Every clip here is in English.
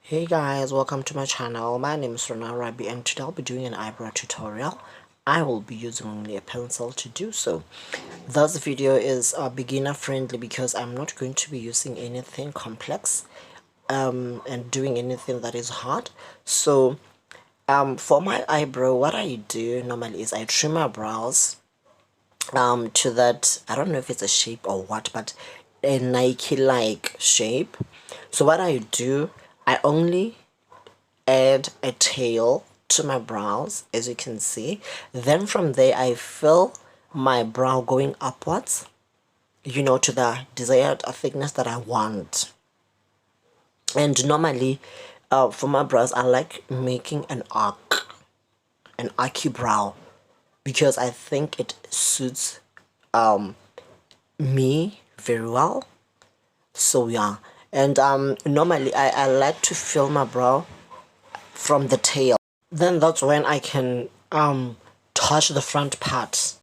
Hey guys, welcome to my channel. My name is Rana Rabi and today I'll be doing an eyebrow tutorial. I will be using only a pencil to do so. This video is beginner friendly because I'm not going to be using anything complex and doing anything that is hard. So for my eyebrow, what I do normally is I trim my brows to that, I don't know if it's a shape or what, but a Nike like shape. So what I do, I only add a tail to my brows, as you can see. Then from there I fill my brow going upwards, to the desired thickness that I want. And normally for my brows I like making an archy brow, because I think it suits me very well. So yeah, and normally I like to fill my brow from the tail. Then that's when I can touch the front part.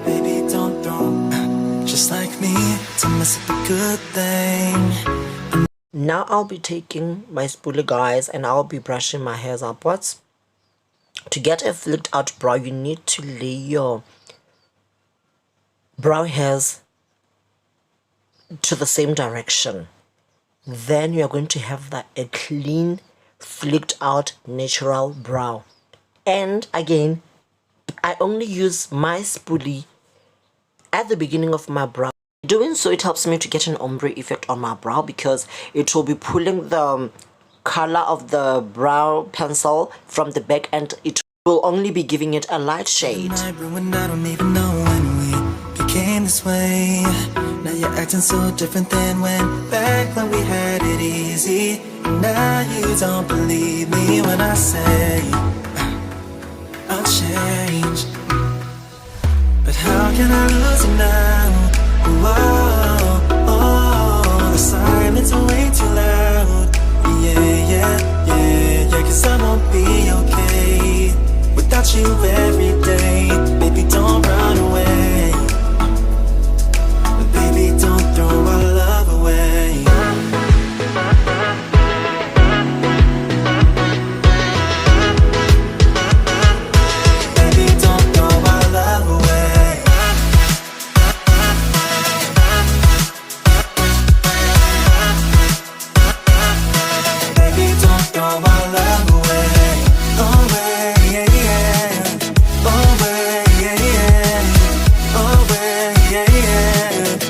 Baby, don't throw just like me to mess up a good thing. Now I'll be taking my spoolie, guys, and I'll be brushing my hairs upwards. To get a flicked out brow, you need to lay your brow hairs to the same direction. Then you're going to have a clean, flicked out, natural brow. And again, I only use my spoolie at the beginning of my brow. Doing so, it helps me to get an ombre effect on my brow, because it will be pulling the color of the brow pencil from the back and it will only be giving it a light shade. I don't even know when we became this way. Now you're acting so different than back when we had it easy. Now you don't believe me when I say I'll change. But how can I lose you now? Oh, the silence are way too loud. Yeah, 'cause I won't be okay without you every day. Baby, don't run away. Baby, don't throw our love away. Baby, don't throw our love away. Baby, don't throw our love away. Away, away, away.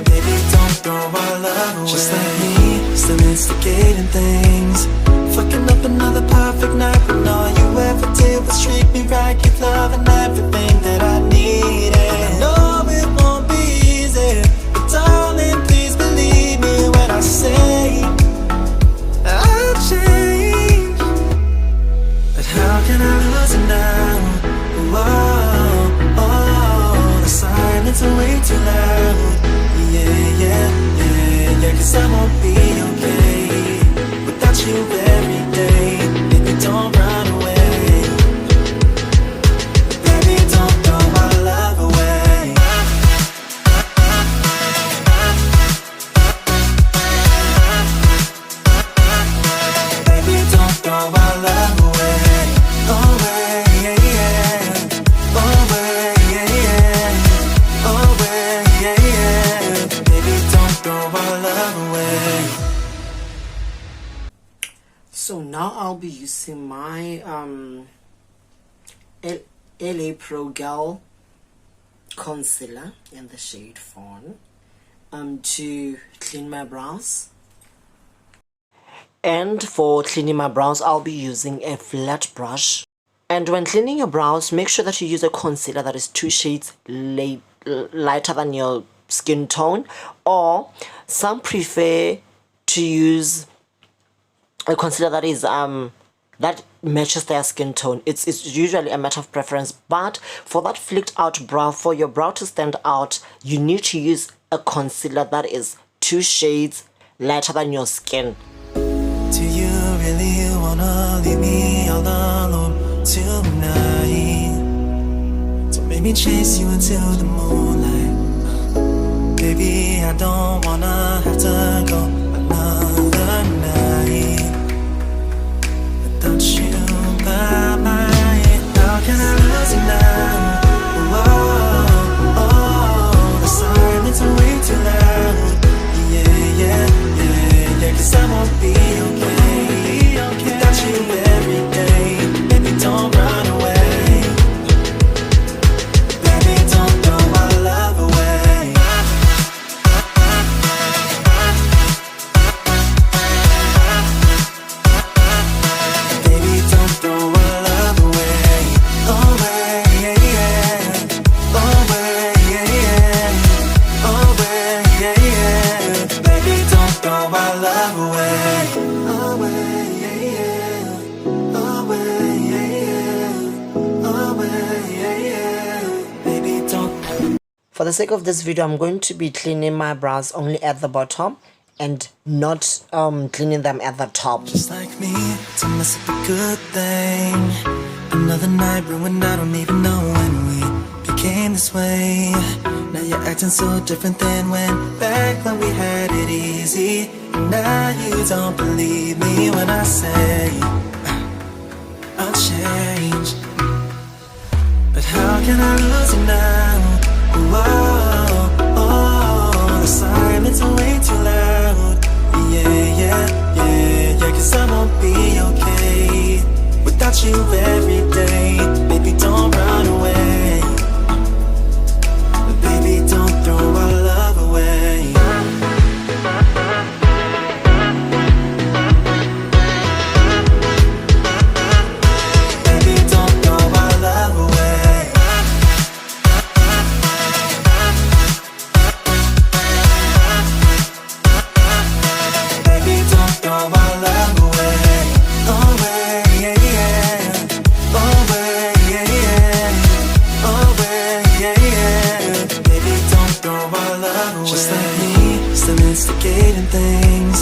Baby, don't throw our love away. Just like me, still instigating things, fucking up another perfect night when all you ever did was treat me right, give love and everything that I needed. I know it won't be easy, but darling, please believe me when I say I'll change. But how can I lose it now? Oh, the silence are way too loud. Yeah, 'cause I won't be okay without you every day. Baby, don't run away. Baby, don't throw my love away. Baby, don't throw our love away. Away, away. Baby, don't throw our love away. So now I'll be using my LA Pro Girl concealer in the shade Fawn to clean my brows. And for cleaning my brows, I'll be using a flat brush. And when cleaning your brows, make sure that you use a concealer that is 2 shades lighter than your skin tone, or some prefer to use a concealer that is that matches their skin tone. It's usually a matter of preference, but for that flicked out brow, for your brow to stand out, you need to use a concealer that is 2 shades lighter than your skin. Do you really wanna leave me all alone tonight? Don't make me chase you into the moonlight. Baby, I don't wanna have to go another night without you by my side. How can I lose you now? Oh, the silence is way too loud. Yeah, 'cause I won't be okay without you every day. Baby, don't run away. Baby, don't throw my love away. Baby, don't throw my love away. Away, yeah, yeah. Away, yeah, yeah. Away, yeah, yeah. Baby, don't throw my love away. Away, yeah, yeah. Away, yeah, yeah. Away, yeah, yeah. Baby, don't. For the sake of this video, I'm going to be cleaning my brows only at the bottom and not cleaning them at the top. Just like me, to mess up a good thing. Another night ruined, I don't even know when we became this way. Now you're acting so different than back when we had it easy. And now you don't believe me when I say I'll change. But how can I lose you now? Oh, the silence is way too loud. Yeah, 'cause I won't be okay without you every day. Baby, don't run away. Baby, don't throw our love away. Baby, don't throw our love away. Baby, don't throw our love away. Away, yeah, yeah. Away, yeah, yeah. Away, yeah, yeah. Baby, don't throw our love away. Just like me, still instigating things.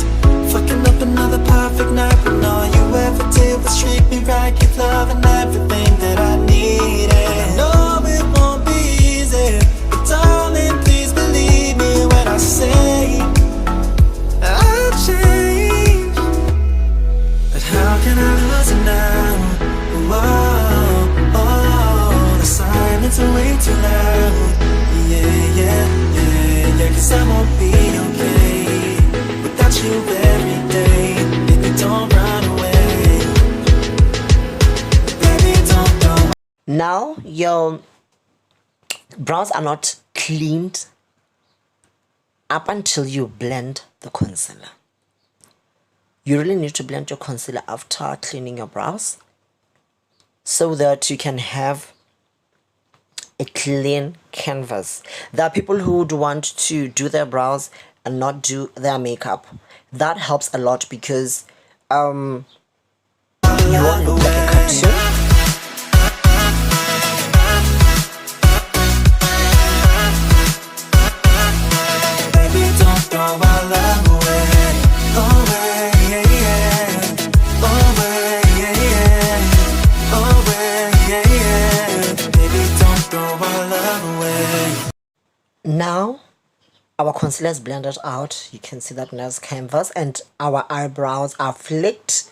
Fucking up another perfect night when all you ever did was treat me right. Give love and everything that I needed. I know it won't be easy, but darling, please believe me when I say I'll change. But how can I lose it now? Oh, the silence is way too loud. Yeah, 'cause I won't be okay without you every day. Baby, don't run away. Baby, don't go. Now your brows are not cleaned up until you blend the concealer. You really need to blend your concealer after cleaning your brows so that you can have a clean canvas. There are people who would want to do their brows and not do their makeup. That helps a lot because you won't look like a cartoon. Baby, don't throw our love away. Away, yeah, yeah. Away, yeah, yeah. Away, yeah, yeah. Baby, don't throw our love away. Now our concealer is blended out. You can see that nice canvas, and our eyebrows are flicked.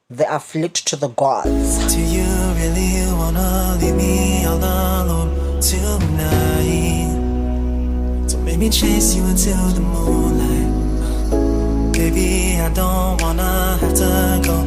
They are flicked to the gods. Do you really wanna leave me all alone tonight? Don't make me chase you into the moonlight. Baby, I don't wanna have to go